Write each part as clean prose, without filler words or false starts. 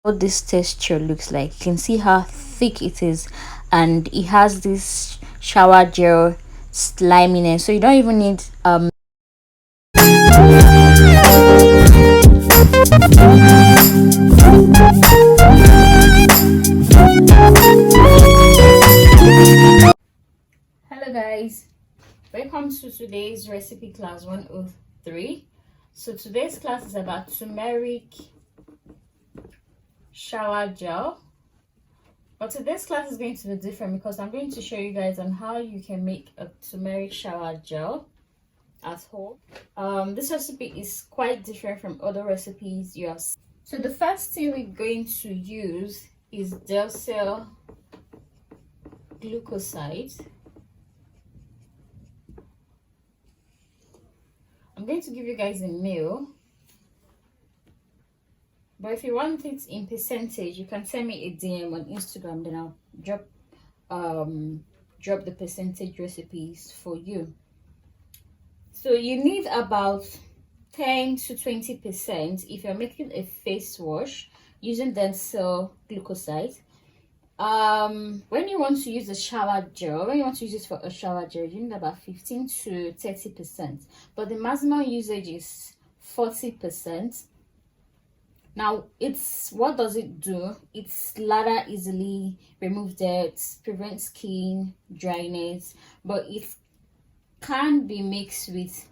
what this texture looks like. You can see how thick it is, and it has this shower gel sliminess, so you don't even need Hello guys, welcome to today's recipe class 103. So today's class is about turmeric shower gel, but today's class is going to be different because I'm going to show you guys on how you can make a turmeric shower gel at home. This recipe is quite different from other recipes you have seen. So the first thing we're going to use is decyl glucoside. I'm going to give you guys a ml, but if you want it in percentage, you can send me a DM on Instagram, then I'll drop the percentage recipes for you. So you need about 10 to 20% if you're making a face wash using decyl glucoside. When you want to use a shower gel, when you want to use it for a shower gel, you need about 15 to 30%, but the maximum usage is 40%. Now, what does it do? It lather easily, remove dirt, prevent skin dryness, but it can be mixed with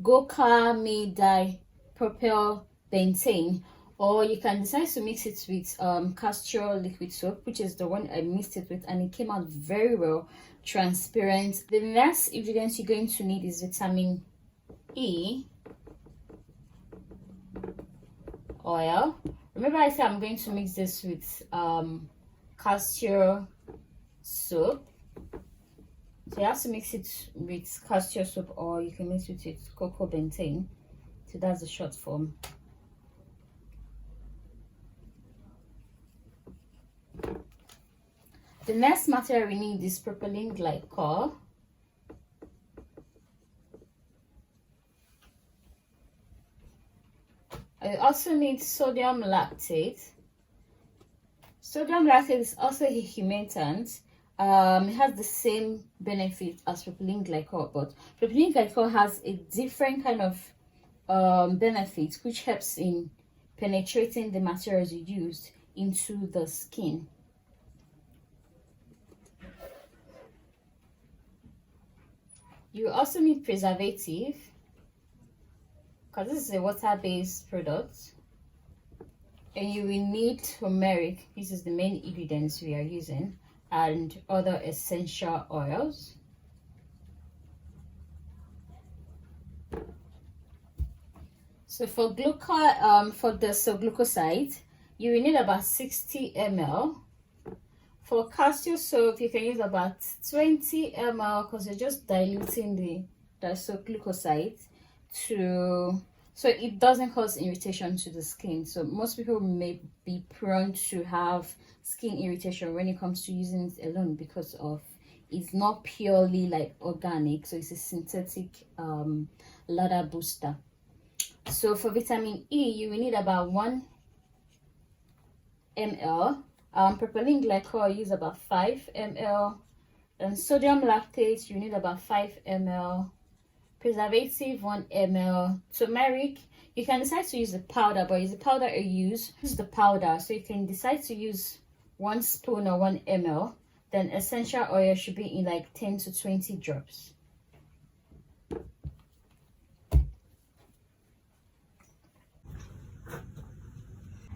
glucoside, propyl benzene, or you can decide to mix it with Castile liquid soap, which is the one I mixed it with, and it came out very well, transparent. The next ingredient you're going to need is vitamin E oil. Remember I said I'm going to mix this with Castile soap, so you have to mix it with Castile soap, or you can mix it with cocoa benzene. So that's the short form. The next material we need is propylene glycol. I also need sodium lactate. Sodium lactate is also a humectant. It has the same benefit as propylene glycol, but propylene glycol has a different kind of benefit, which helps in penetrating the materials you used into the skin. You also need preservative, because this is a water-based product, and you will need turmeric. This is the main ingredients we are using, and other essential oils. So for the glucoside, you will need about 60 ml. For Castile soap, you can use about 20 ml because you're just diluting the decyl glucoside so it doesn't cause irritation to the skin. So most people may be prone to have skin irritation when it comes to using it alone because of it's not purely like organic, so it's a synthetic lather booster. So for vitamin E, you will need about 1 ml. Propylene glycol, use about 5 ml. And sodium lactate, you need about 5 ml. Preservative, 1 ml. Turmeric, you can decide to use the powder, but it's the powder I use the powder, so you can decide to use 1 spoon or 1 ml. Then essential oil should be in like 10 to 20 drops.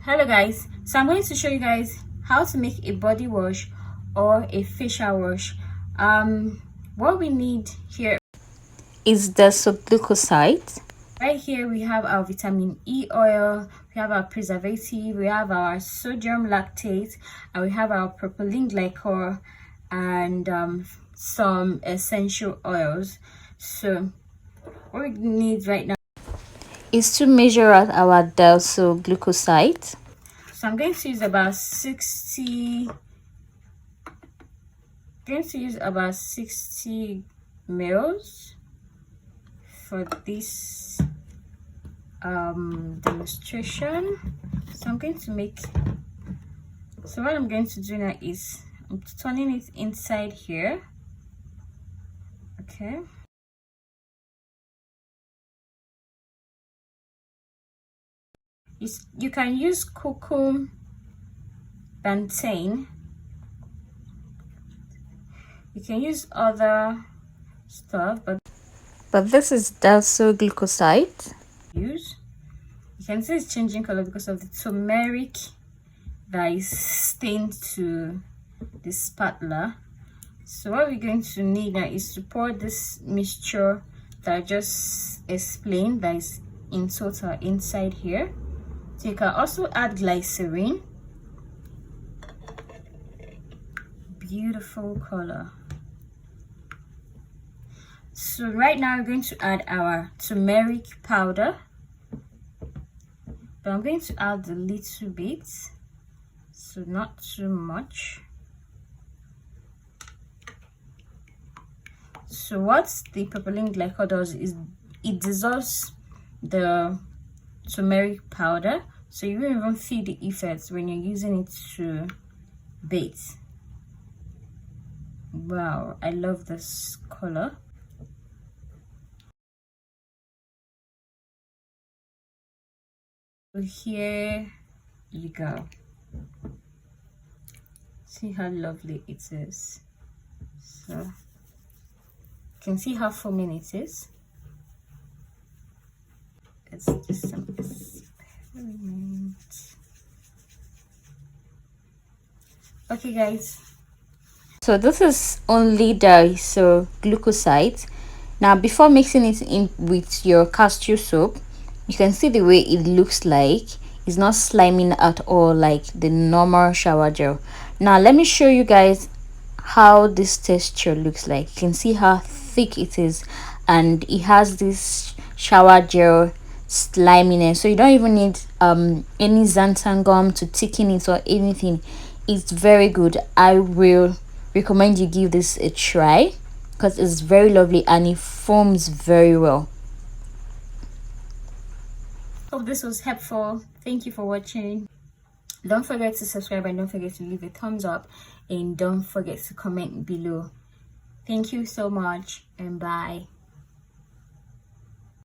Hello guys, so I'm going to show you guys how to make a body wash or a facial wash. What we need here is the glucoside. Right here we have our vitamin E oil, we have our preservative, we have our sodium lactate, and we have our propylene glycol, and some essential oils. So what we need right now is to measure out our decyl glucoside. So I'm going to use about 60 mils for this demonstration. So I'm going to make So what I'm going to do now is I'm turning it inside here. Okay. You can use cocoa bantane. You can use other stuff, but this is decyl glucoside. You can see it's changing color because of the turmeric that is stained to the spatula. So what we're going to need now is to pour this mixture that I just explained, that is in total inside here. So you can also add glycerin. Beautiful color. So right now we're going to add our turmeric powder, but I'm going to add a little bit, so not too much. So what the propylene glycol does is it dissolves the turmeric powder, so you won't even feel the effects when you're using it to bathe. Wow, I love this color. So here you go. See how lovely it is. So you can see how foaming it is. Let's do some experiment. Okay guys, so this is only decyl glucoside. Now before mixing it in with your Castile soap, you can see the way it looks like. It's not sliming at all like the normal shower gel. Now let me show you guys how this texture looks like. You can see how thick it is, and it has this shower gel sliminess, so you don't even need any xanthan gum to thicken it or anything. It's very good. I will recommend you give this a try because it's very lovely and it foams very well. Hope this was helpful. Thank you for watching. Don't forget to subscribe and don't forget to leave a thumbs up, and don't forget to comment below. Thank you so much, and bye.